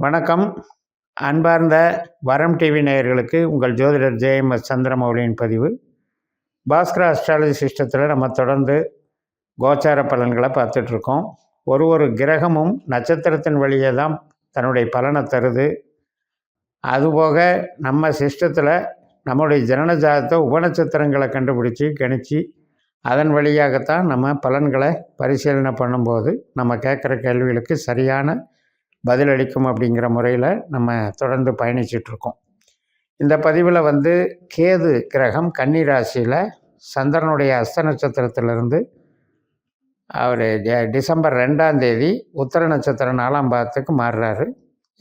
வணக்கம். அன்பார்ந்த வரம் டிவி நேயர்களுக்கு உங்கள் ஜோதிடர் ஜேஎம்எஸ் சந்திரமௌலியின் பதிவு. பாஸ்கர அஸ்ட்ராலஜி சிஸ்டத்தில் நம்ம தொடர்ந்து கோச்சார பலன்களை பார்த்துட்ருக்கோம். ஒரு கிரகமும் நட்சத்திரத்தின் வழியே தான் தன்னுடைய பலனை தருது. அதுபோக நம்ம சிஸ்டத்தில் நம்முடைய ஜனன ஜாதகத்தை உபநட்சத்திரங்களை கண்டுபிடிச்சி கணிச்சு அதன் வழியாகத்தான் நம்ம பலன்களை பரிசீலனை பண்ணும்போது நம்ம கேட்குற கேள்விகளுக்கு சரியான பதிலளிக்கும் அப்படிங்கிற முறையில் நம்ம தொடர்ந்து பயணிச்சிட்ருக்கோம். இந்த பதிவில் கேது கிரகம் கன்னி ராசியில் சந்திரனுடைய அஸ்த நட்சத்திரத்திலிருந்து அவர் டிசம்பர் 2ஆம் தேதி உத்தர நட்சத்திரம் 4ஆம் பாதத்துக்கு மாறுறாரு.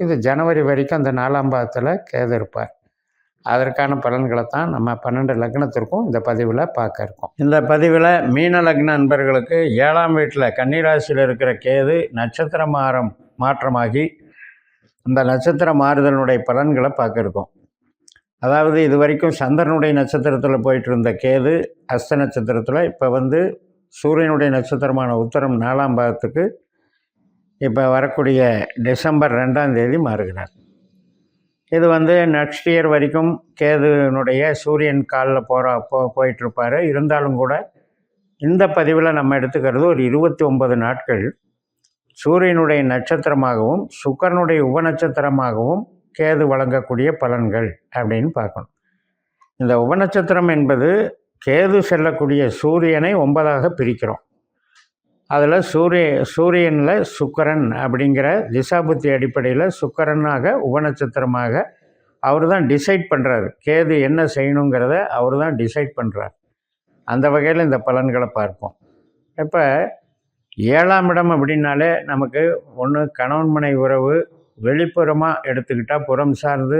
இது ஜனவரி வரைக்கும் அந்த 4ஆம் பாதத்தில் கேது இருப்பார். அதற்கான பலன்களை தான் நம்ம 12 லக்னத்திற்கும் இந்த பதிவில் பார்க்க இருக்கோம். இந்த பதிவில் மீன லக்ன நண்பர்களுக்கு 7ஆம் வீட்டில் கன்னிராசியில் இருக்கிற கேது நட்சத்திர மாற்றமாகி அந்த நட்சத்திர மாறுதலுடைய பலன்களை பார்க்க இருக்கோம். அதாவது இது வரைக்கும் சந்திரனுடைய நட்சத்திரத்தில் போயிட்டு இருந்த கேது அஸ்த நட்சத்திரத்தில் இப்போ சூரியனுடைய நட்சத்திரமான உத்தரம் 4ஆம் பாதத்துக்கு இப்போ வரக்கூடிய டிசம்பர் 2ஆம் தேதி மாறுகிறார். இது நெக்ஸ்ட் இயர் வரைக்கும் கேதுனுடைய சூரியன் காலில் போயிட்டுருப்பார். இருந்தாலும் கூட இந்த பதிவில் நம்ம எடுத்துக்கிறது ஒரு 29 நாட்கள் சூரியனுடைய நட்சத்திரமாகவும் சுக்கிரனுடைய உபநட்சத்திரமாகவும் கேது வழங்கக்கூடிய பலன்கள் அப்படின்னு பார்க்கணும். இந்த உபநட்சத்திரம் என்பது கேது செல்லக்கூடிய சூரியனை 9ஆக பிரிக்கிறோம். அதில் சூரியனில் சுக்கிரன் அப்படிங்கிற திசாபுத்தி அடிப்படையில் சுக்கிரனாக உபநட்சத்திரமாக அவர் தான் டிசைட் பண்ணுறாரு. கேது என்ன செய்யணுங்கிறத அவர் தான் டிசைட் பண்ணுறார். அந்த வகையில் இந்த பலன்களை பார்ப்போம். இப்போ 7ஆம் இடம் அப்படின்னாலே நமக்கு ஒன்று கணவன் மனை உறவு, வெளிப்புறமாக எடுத்துக்கிட்டால் புறம் சார்ந்து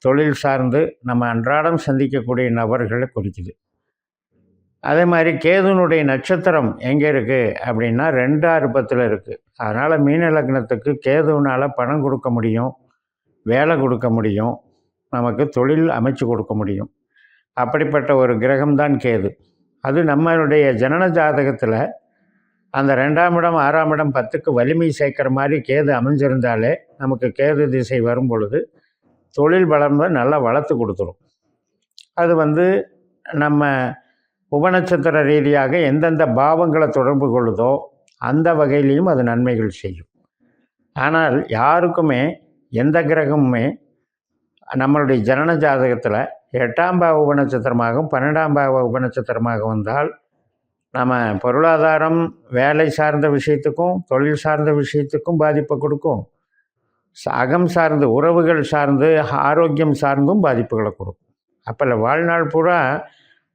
தொழில் சார்ந்து நம்ம அன்றாடம் சந்திக்கக்கூடிய நபர்களை குறிக்குது. அதே மாதிரி கேதுனுடைய நட்சத்திரம் எங்கே இருக்குது அப்படின்னா 2ஆம் இடத்துல இருக்குது. அதனால் மீன லக்னத்துக்கு கேதுனால் பணம் கொடுக்க முடியும், வேலை கொடுக்க முடியும், நமக்கு தொழில் அமைச்சு கொடுக்க முடியும். அப்படிப்பட்ட ஒரு கிரகம்தான் கேது. அது நம்மளுடைய ஜனன ஜாதகத்தில் அந்த 2ஆம் இடம் 6ஆம் இடம் 10க்கு வலிமை சேர்க்குற மாதிரி கேது அமைஞ்சிருந்தாலே நமக்கு கேது திசை வரும் பொழுது தொழில் வளர்ந்து நல்லா வளர்த்து கொடுத்துரும். அது நம்ம உபநட்சத்திர ரீதியாக எந்தெந்த பாவங்களை தொடர்பு கொள்ளுதோ அந்த வகையிலையும் அது நன்மைகள் செய்யும். ஆனால் யாருக்குமே எந்த கிரகமுமே நம்மளுடைய ஜனன ஜாதகத்தில் 8ஆம் பாவ உபநட்சத்திரமாகவும் 12ஆம் பாவ உபநட்சத்திரமாக வந்தால் நம்ம பொருளாதாரம், வேலை சார்ந்த விஷயத்துக்கும் தொழில் சார்ந்த விஷயத்துக்கும் பாதிப்பை கொடுக்கும். அகம் சார்ந்து உறவுகள் சார்ந்து ஆரோக்கியம் சார்ந்தும் பாதிப்புகளை கொடுக்கும். அப்போ வாழ்நாள் பூரா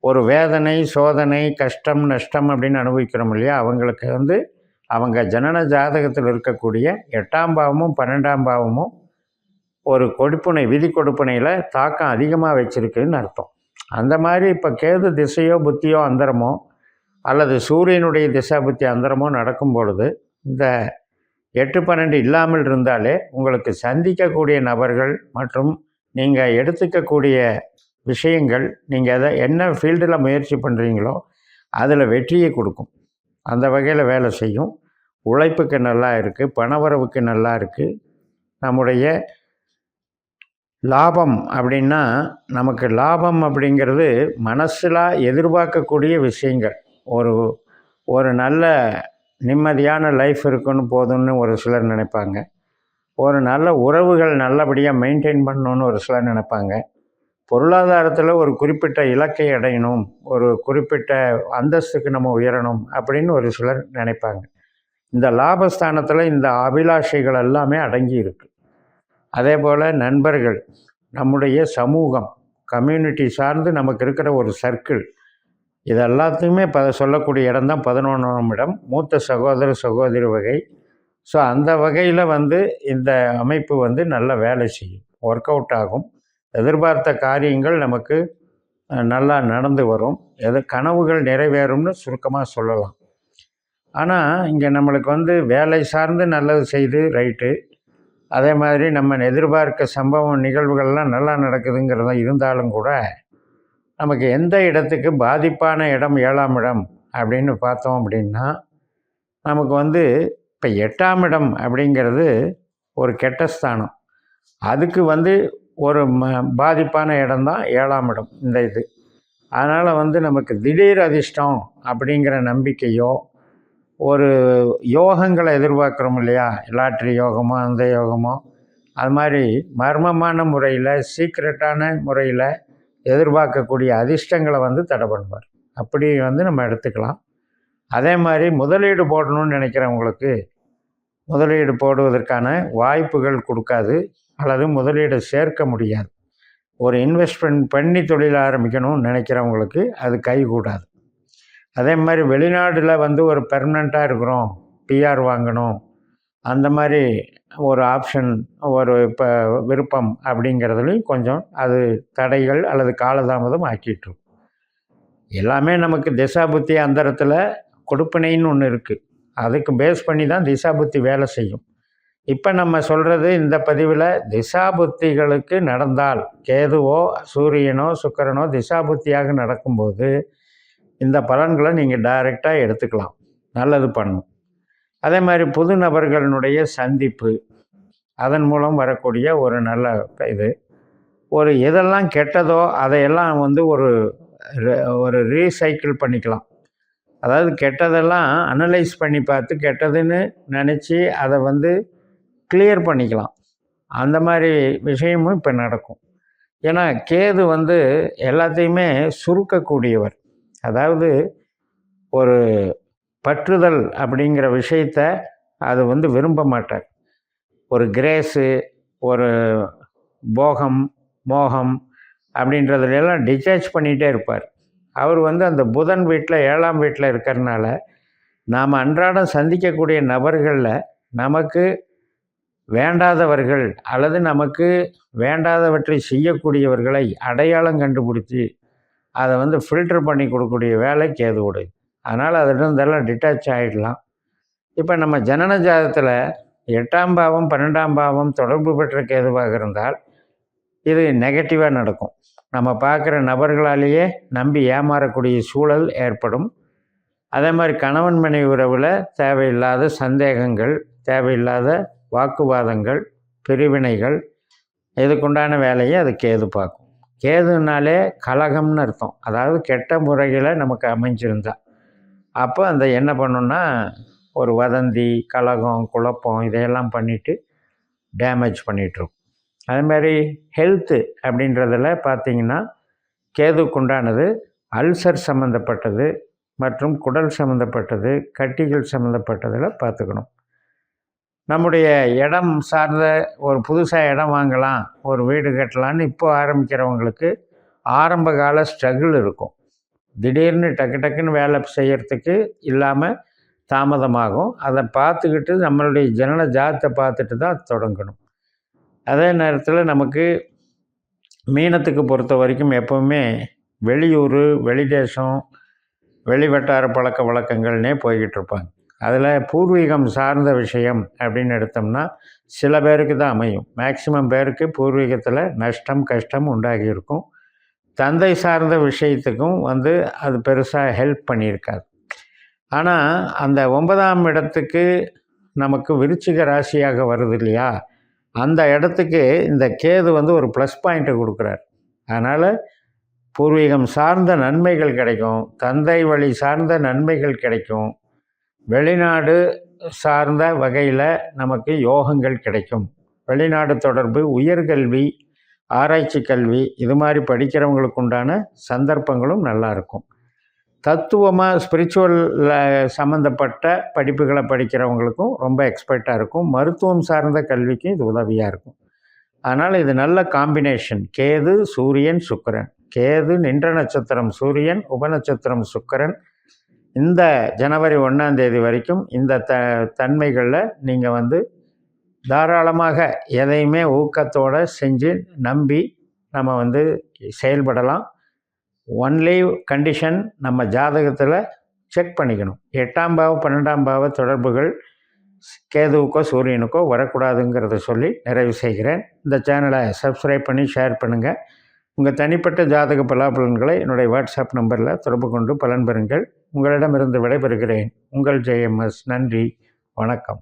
ஒரு வேதனை, சோதனை, கஷ்டம், நஷ்டம் அப்படின்னு அனுபவிக்கிறோம் இல்லையா? அவங்களுக்கு அவங்க ஜனன ஜாதகத்தில் இருக்கக்கூடிய 8ஆம் பாவமும் 12ஆம் பாவமும் ஒரு கொடுப்புனை, விதி கொடுப்புனையில் தாக்கம் அதிகமாக வச்சுருக்குன்னு அர்த்தம். அந்த மாதிரி இப்போ கேது திசையோ புத்தியோ அந்தரமோ அல்லது சூரியனுடைய திசா புத்தி அந்தரமோ நடக்கும் பொழுது இந்த 8-12 இல்லாமல் இருந்தாலே உங்களுக்கு சந்திக்கக்கூடிய நபர்கள் மற்றும் நீங்கள் எடுத்துக்கக்கூடிய விஷயங்கள், நீங்கள் என்ன ஃபீல்டில் முயற்சி பண்ணுறீங்களோ அதில் வெற்றியை கொடுக்கும். அந்த வகையில் வேலை செய்யும். உழைப்புக்கு நல்லா இருக்குது, பணவரவுக்கு நல்லா இருக்குது. நம்முடைய லாபம் அப்படின்னா நமக்கு லாபம் அப்படிங்கிறது மனசில் எதிர்பார்க்கக்கூடிய விஷயங்கள். ஒரு நல்ல நிம்மதியான லைஃப் இருக்குன்னு போதும்னு ஒரு சிலர் நினைப்பாங்க. ஒரு நல்ல உறவுகள் நல்லபடியாக மெயின்டைன் பண்ணணுன்னு ஒரு சிலர் நினைப்பாங்க. பொருளாதாரத்தில் ஒரு குறிப்பிட்ட இலக்கை அடையணும், ஒரு குறிப்பிட்ட அந்தஸ்துக்கு நம்ம உயரணும் அப்படின்னு ஒரு சிலர் நினைப்பாங்க. இந்த லாபஸ்தானத்தில் இந்த அபிலாஷைகள் எல்லாமே அடங்கி இருக்குது. அதே போல் நண்பர்கள், நம்முடைய சமூகம், கம்யூனிட்டி சார்ந்து நமக்கு இருக்கிற ஒரு சர்க்கிள், இது எல்லாத்தையுமே சொல்லக்கூடிய இடம் தான் 11ஆம் இடம், மூத்த சகோதர சகோதரி வகை. ஸோ அந்த வகையில் இந்த அமைப்பு நல்ல வேலை செய்யும், ஒர்க் அவுட் ஆகும். எதிர்பார்த்த காரியங்கள் நமக்கு நல்லா நடந்து வரும். கனவுகள் நிறைவேறும்னு சுருக்கமாக சொல்லலாம். ஆனால் இங்கே நம்மளுக்கு வேலை சார்ந்து நல்லது செய்து ரைட்டு, அதே மாதிரி நம்ம எதிர்பார்க்க சம்பவம் நிகழ்வுகள்லாம் நல்லா நடக்குதுங்கிறத இருந்தாலும் கூட நமக்கு எந்த இடத்துக்கு பாதிப்பான இடம் 7ஆம் இடம் அப்படின்னு பார்த்தோம் அப்படின்னா நமக்கு இப்போ 8ஆம் இடம் அப்படிங்கிறது ஒரு கெட்ட ஸ்தானம். அதுக்கு ஒரு பாதிப்பான இடம்தான் 7ஆம் இடம் இந்த இது. அதனால் நமக்கு திடீர் அதிர்ஷ்டம் அப்படிங்கிற நம்பிக்கையோ, ஒரு யோகங்களை எதிர்பார்க்குறோம் இல்லையா, லாட்ரி யோகமோ அந்த யோகமோ, அது மாதிரி மர்மமான முறையில் சீக்ரெட்டான முறையில் எதிர்பார்க்கக்கூடிய அதிர்ஷ்டங்களை தடை பண்ணுவார். அப்படி நம்ம எடுத்துக்கலாம். அதே மாதிரி முதலீடு போடணும்னு நினைக்கிறவங்களுக்கு முதலீடு போடுவதற்கான வாய்ப்புகள் கொடுக்காது, அல்லது முதலீடு சேர்க்க முடியாது. ஒரு இன்வெஸ்ட்மெண்ட் பண்ணி தொழில் ஆரம்பிக்கணும்னு நினைக்கிறவங்களுக்கு அது கைகூடாது. அதே மாதிரி வெளிநாட்டில் ஒரு பெர்மனண்ட்டாக இருக்கிறோம், பிஆர் வாங்கணும், அந்த மாதிரி ஒரு ஆப்ஷன், ஒரு இப்போ விருப்பம் அப்படிங்கிறதுலையும் கொஞ்சம் அது தடைகள் அல்லது காலதாமதம் ஆக்கிட்டுருக்கும். எல்லாமே நமக்கு திசாபுத்தி அந்தரத்தில் கொடுப்பினைன்னு ஒன்று இருக்குது. அதுக்கு பேஸ் பண்ணி தான் திசாபுத்தி வேலை செய்யும். இப்போ நம்ம சொல்கிறது இந்த பதிவில் திசாபுத்திகளுக்கு நடந்தால், கேதுவோ சூரியனோ சுக்கிரனோ திசாபுத்தியாக நடக்கும்போது இந்த பலன்களை நீங்கள் டைரெக்டாக எடுத்துக்கலாம், நல்லது பண்ணும். அதே மாதிரி புது நபர்களுடைய சந்திப்பு, அதன் மூலம் வரக்கூடிய ஒரு நல்ல இது. ஒரு எதெல்லாம் கெட்டதோ அதையெல்லாம் ஒரு ரீசைக்கிள் பண்ணிக்கலாம். அதாவது கெட்டதெல்லாம் அனலைஸ் பண்ணி பார்த்து கெட்டதுன்னு நினச்சி அதை கிளியர் பண்ணிக்கலாம். அந்த மாதிரி விஷயமும் இப்போ நடக்கும். ஏன்னா கேது எல்லாத்தையுமே சுருக்கக்கூடியவர். அதாவது ஒரு பற்றுதல் அப்படிங்கிற விஷயத்த அது விரும்ப மாட்டார். ஒரு கிரேஸு, ஒரு போகம், மோகம் அப்படின்றதுலாம் டிட்டாச் பண்ணிகிட்டே இருப்பார். அவர் அந்த புதன் வீட்டில் 7ஆம் வீட்டில் இருக்கிறதுனால நாம் அன்றாடம் சந்திக்கக்கூடிய நபர்களில் நமக்கு வேண்டாதவர்கள் அல்லது நமக்கு வேண்டாதவற்றை செய்யக்கூடியவர்களை அடையாளம் கண்டுபிடிச்சி அதை ஃபில்டர் பண்ணி கொடுக்கக்கூடிய வேலை கேதுவுடையது. அதனால் அதிலிருந்தெல்லாம் டிட்டாச் ஆகிடலாம். இப்போ நம்ம ஜனன ஜாதகத்தில் 8ஆம் பாவம் 12ஆம் பாவம் தொடர்பு பெற்ற கேதுவாக இருந்தால் இது நெகட்டிவாக நடக்கும். நம்ம பார்க்குற நபர்களாலேயே நம்பி ஏமாறக்கூடிய சூழல் ஏற்படும். அதே மாதிரி கணவன் மனைவி உறவில் தேவையில்லாத சந்தேகங்கள், தேவையில்லாத வாக்குவாதங்கள், பிரிவினைகள், இதுக்குண்டான வேலையை அது கேது பார்க்கும். கேதுனாலே கலகம்னு அர்த்தம். அதாவது கெட்ட முறையில் நமக்கு அமைஞ்சிருந்தா அப்போ என்ன பண்ணுன்னா ஒரு வதந்தி, கலகம், குழப்பம் இதையெல்லாம் பண்ணிவிட்டு டேமேஜ் பண்ணிகிட்ருக்கும். அதுமாதிரி ஹெல்த்து அப்படின்றதில் பார்த்திங்கன்னா கேதுக்குண்டானது அல்சர் சம்மந்தப்பட்டது மற்றும் குடல் சம்மந்தப்பட்டது, கட்டிகள் சம்மந்தப்பட்டதில் பார்த்துக்கணும். நம்முடைய இடம் சார்ந்த ஒரு புதுசாக இடம் வாங்கலாம், ஒரு வீடு கட்டலான்னு இப்போ ஆரம்பிக்கிறவங்களுக்கு ஆரம்ப கால ஸ்ட்ரகிள் இருக்கும். திடீர்னு டக்கு டக்குன்னு வேலை செய்கிறதுக்கு இல்லாமல் தாமதமாகும். அதை பார்த்துக்கிட்டு நம்மளுடைய ஜனன ஜாதத்தை பார்த்துட்டு தான் தொடங்கணும். அதே நேரத்தில் நமக்கு மீனத்துக்கு பொறுத்த வரைக்கும் எப்போவுமே வெளியூர், வெளிதேசம், வெளிவட்டார பழக்க வழக்கங்கள்னே போய்கிட்டு இருப்பாங்க. அதில் பூர்வீகம் சார்ந்த விஷயம் அப்படின்னு எடுத்தோம்னா சில பேருக்கு தான் அமையும். மேக்சிமம் பேருக்கு பூர்வீகத்தில் நஷ்டம், கஷ்டம் உண்டாகி இருக்கும். தந்தை சார்ந்த விஷயத்துக்கும் அது பெருசாக ஹெல்ப் பண்ணியிருக்காது. ஆனால் அந்த 9ஆம் இடத்துக்கு நமக்கு விருச்சிக ராசியாக வருது இல்லையா, அந்த இடத்துக்கு இந்த கேது ஒரு ப்ளஸ் பாயிண்ட்டை கொடுக்குறார். அதனால் பூர்வீகம் சார்ந்த நன்மைகள் கிடைக்கும், தந்தை வழி சார்ந்த நன்மைகள் கிடைக்கும், வெளிநாடு சார்ந்த வகையில் நமக்கு யோகங்கள் கிடைக்கும். வெளிநாடு தொடர்பு, உயர்கல்வி, ஆராய்ச்சி கல்வி இது மாதிரி படிக்கிறவங்களுக்கு உண்டான சந்தர்ப்பங்களும் நல்லாயிருக்கும். தத்துவமாக ஸ்பிரிச்சுவல் சம்மந்தப்பட்ட படிப்புகளை படிக்கிறவங்களுக்கும் ரொம்ப எக்ஸ்பர்ட்டாக இருக்கும். மருத்துவம் சார்ந்த கல்விக்கும் இது உதவியாக இருக்கும். அதனால் இது நல்ல காம்பினேஷன். கேது, சூரியன், சுக்கிரன். கேது நின்ற நட்சத்திரம் சூரியன், உபநட்சத்திரம் சுக்கிரன். இந்த ஜனவரி 1ஆம் தேதி வரைக்கும் இந்த தன்மைகளில் நீங்கள் தாராளமாக எதையுமே ஊக்கத்தோடு செஞ்சு நம்பி நம்ம செயல்படலாம். ஒன்லி கண்டிஷன் நம்ம ஜாதகத்தில் செக் பண்ணிக்கணும். 8ஆம் பாவம் 12ஆம் பாவ தொடர்புகள் கேதுவுக்கோ சூரியனுக்கோ வரக்கூடாதுங்கிறத சொல்லி நிறைவு செய்கிறேன். இந்த சேனலை சப்ஸ்கிரைப் பண்ணி ஷேர் பண்ணுங்கள். உங்கள் தனிப்பட்ட ஜாதக பலாபலன்களை என்னுடைய வாட்ஸ்அப் நம்பரில் தொடர்பு கொண்டு பலன் பெறுங்கள். உங்களிடமிருந்து விடைபெறுகிறேன். உங்கள் JMS. நன்றி, வணக்கம்.